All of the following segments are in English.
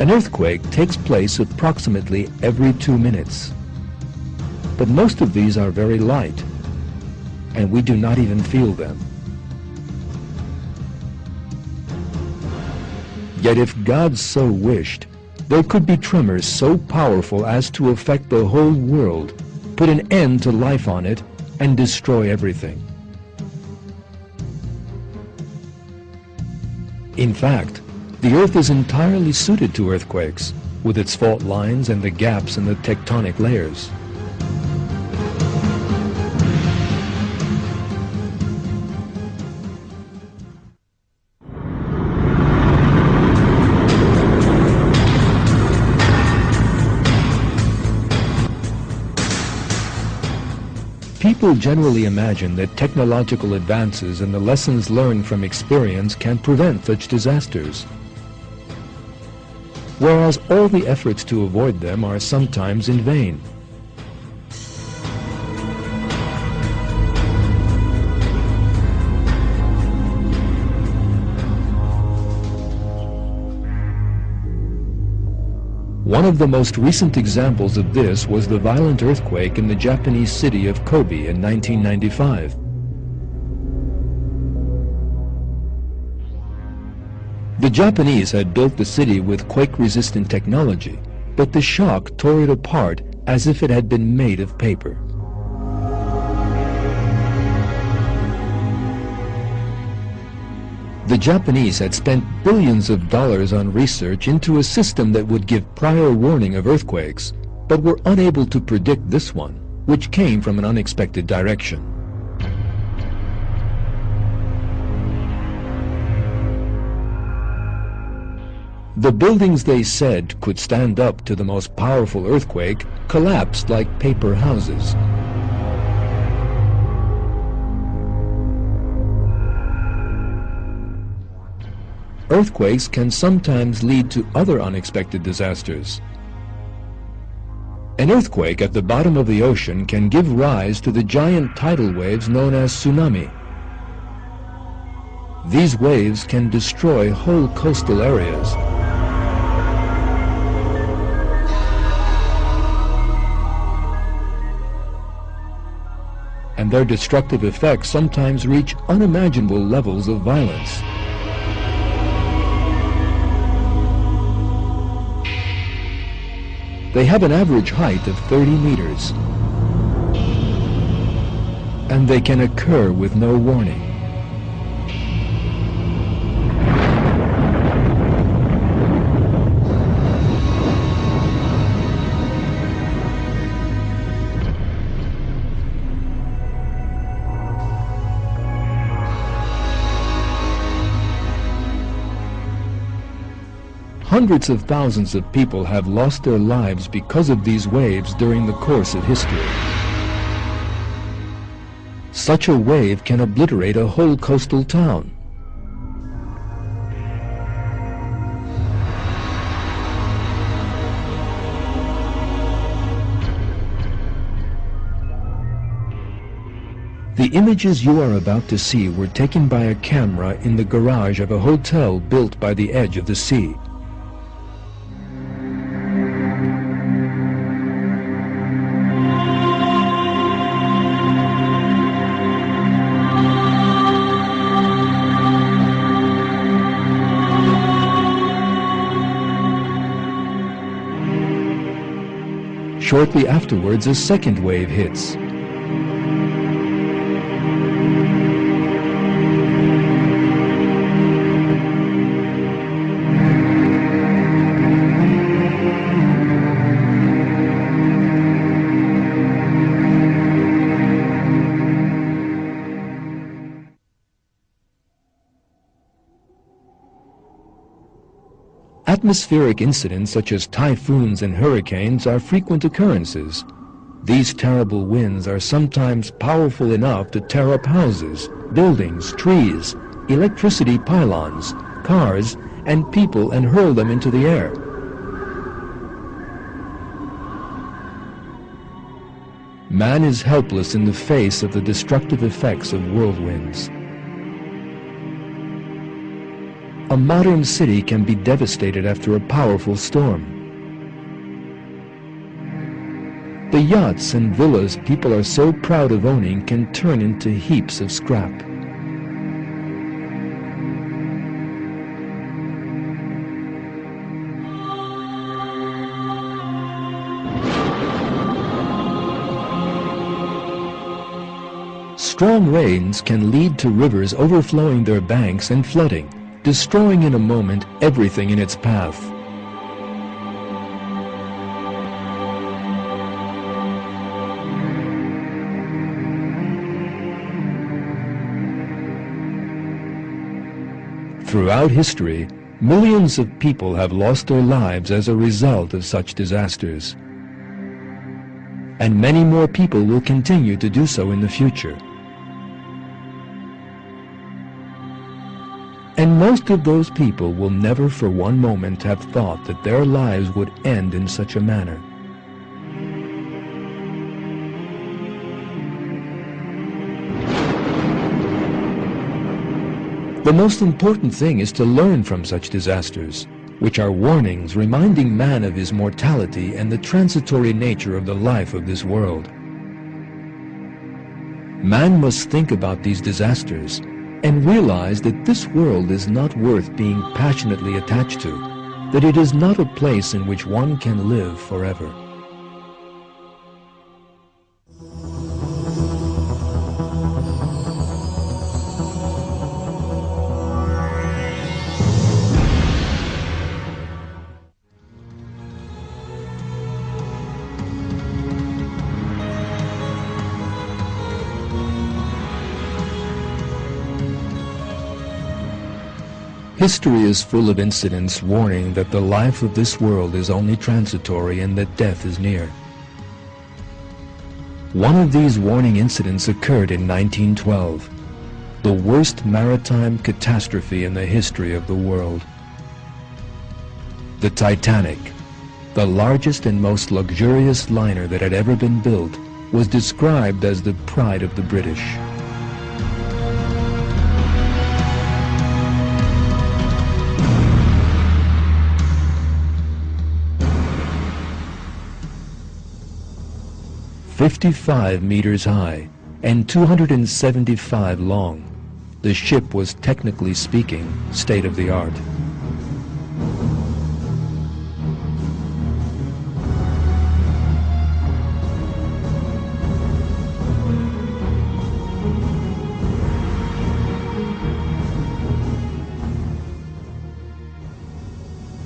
An earthquake takes place approximately every 2 minutes. But most of these are very light, and we do not even feel them. Yet if God so wished, there could be tremors so powerful as to affect the whole world, put an end to life on it, and destroy everything. In fact, the Earth is entirely suited to earthquakes, with its fault lines and the gaps in the tectonic layers. People generally imagine that technological advances and the lessons learned from experience can prevent such disasters, whereas all the efforts to avoid them are sometimes in vain. One of the most recent examples of this was the violent earthquake in the Japanese city of Kobe in 1995. The Japanese had built the city with quake-resistant technology, but the shock tore it apart as if it had been made of paper. The Japanese had spent billions of dollars on research into a system that would give prior warning of earthquakes, but were unable to predict this one, which came from an unexpected direction. The buildings they said could stand up to the most powerful earthquake collapsed like paper houses. Earthquakes can sometimes lead to other unexpected disasters. An earthquake at the bottom of the ocean can give rise to the giant tidal waves known as tsunami. These waves can destroy whole coastal areas. And their destructive effects sometimes reach unimaginable levels of violence. They have an average height of 30 meters, and they can occur with no warning. Hundreds of thousands of people have lost their lives because of these waves during the course of history. Such a wave can obliterate a whole coastal town. The images you are about to see were taken by a camera in the garage of a hotel built by the edge of the sea. Shortly afterwards, a second wave hits. Atmospheric incidents such as typhoons and hurricanes are frequent occurrences. These terrible winds are sometimes powerful enough to tear up houses, buildings, trees, electricity pylons, cars, and people and hurl them into the air. Man is helpless in the face of the destructive effects of whirlwinds. A modern city can be devastated after a powerful storm. The yachts and villas people are so proud of owning can turn into heaps of scrap. Strong rains can lead to rivers overflowing their banks and flooding, destroying in a moment everything in its path. Throughout history, millions of people have lost their lives as a result of such disasters. And many more people will continue to do so in the future. And most of those people will never for one moment have thought that their lives would end in such a manner. The most important thing is to learn from such disasters, which are warnings reminding man of his mortality and the transitory nature of the life of this world. Man must think about these disasters and realize that this world is not worth being passionately attached to, that it is not a place in which one can live forever. History is full of incidents warning that the life of this world is only transitory and that death is near. One of these warning incidents occurred in 1912, the worst maritime catastrophe in the history of the world. The Titanic, the largest and most luxurious liner that had ever been built, was described as the pride of the British. "55 meters high and 275 long, the ship was technically speaking state-of-the-art.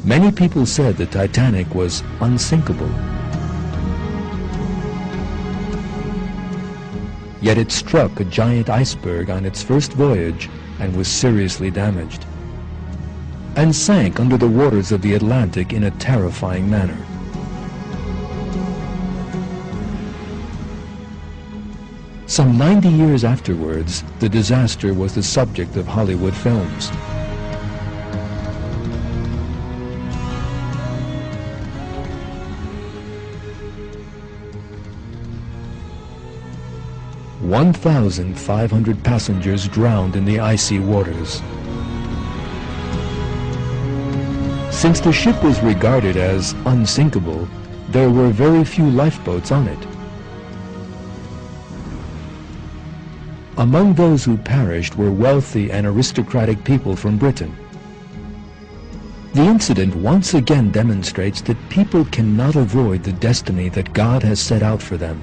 Many people said the Titanic was unsinkable. Yet it struck a giant iceberg on its first voyage and was seriously damaged, and sank under the waters of the Atlantic in a terrifying manner. Some 90 years afterwards, the disaster was the subject of Hollywood films. "1,500 passengers drowned in the icy waters." Since the ship was regarded as unsinkable, there were very few lifeboats on it. Among those who perished were wealthy and aristocratic people from Britain. The incident once again demonstrates that people cannot avoid the destiny that God has set out for them.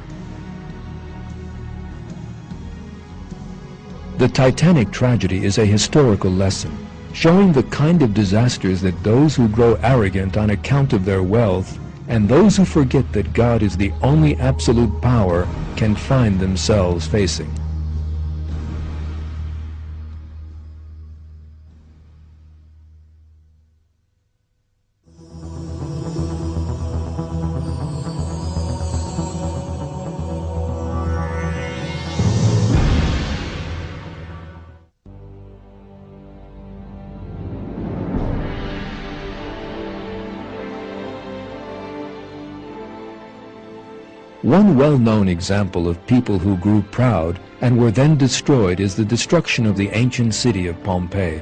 The Titanic tragedy is a historical lesson, showing the kind of disasters that those who grow arrogant on account of their wealth and those who forget that God is the only absolute power can find themselves facing. One well-known example of people who grew proud and were then destroyed is the destruction of the ancient city of Pompeii.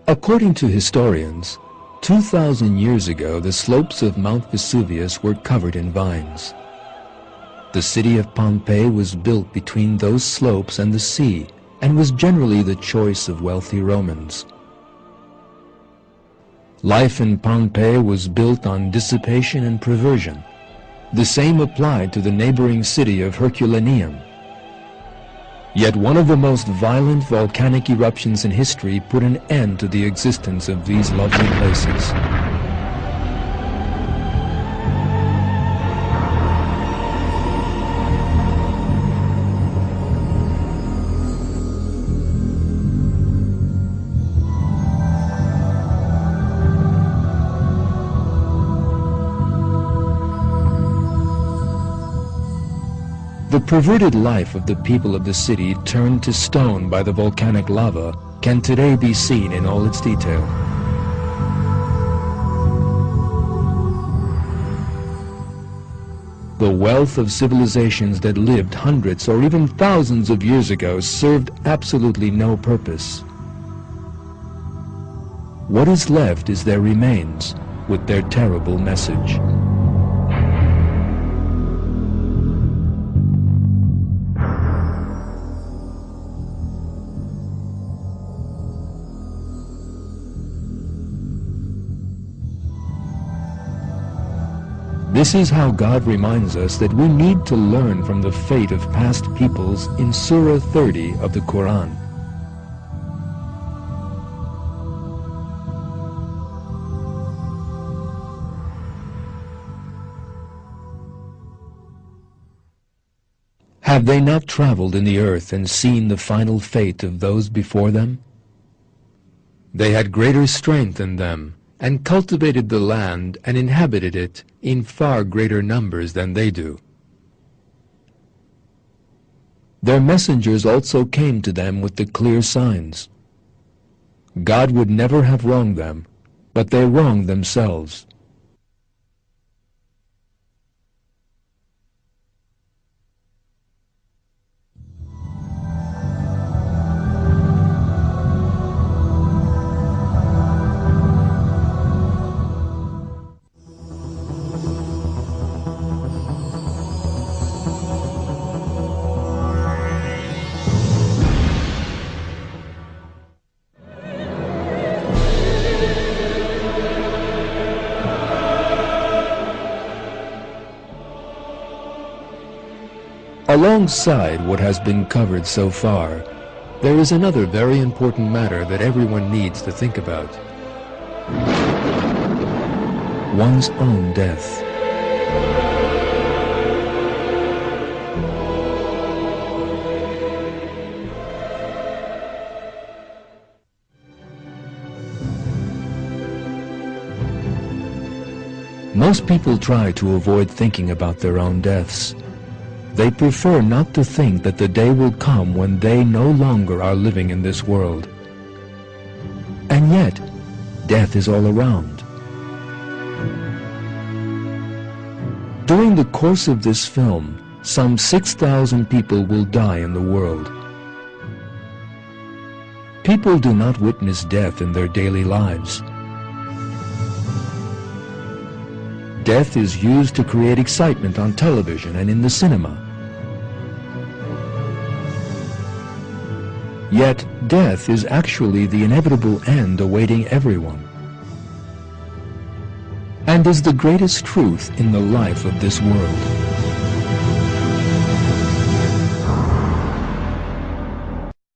According to historians, 2,000 years ago the slopes of Mount Vesuvius were covered in vines. The city of Pompeii was built between those slopes and the sea, and was generally the choice of wealthy Romans. Life in Pompeii was built on dissipation and perversion. The same applied to the neighboring city of Herculaneum. Yet one of the most violent volcanic eruptions in history put an end to the existence of these lovely places. The perverted life of the people of the city turned to stone by the volcanic lava can today be seen in all its detail. The wealth of civilizations that lived hundreds or even thousands of years ago served absolutely no purpose. What is left is their remains with their terrible message. This is how God reminds us that we need to learn from the fate of past peoples in Surah 30 of the Quran. Have they not traveled in the earth and seen the final fate of those before them? They had greater strength than them, and cultivated the land and inhabited it in far greater numbers than they do. Their messengers also came to them with the clear signs. God would never have wronged them, but they wronged themselves. Alongside what has been covered so far, there is another very important matter that everyone needs to think about: one's own death. Most people try to avoid thinking about their own deaths. They prefer not to think that the day will come when they no longer are living in this world. And yet, death is all around. During the course of this film, some 6,000 people will die in the world. People do not witness death in their daily lives. Death is used to create excitement on television and in the cinema. Yet, death is actually the inevitable end awaiting everyone, and is the greatest truth in the life of this world.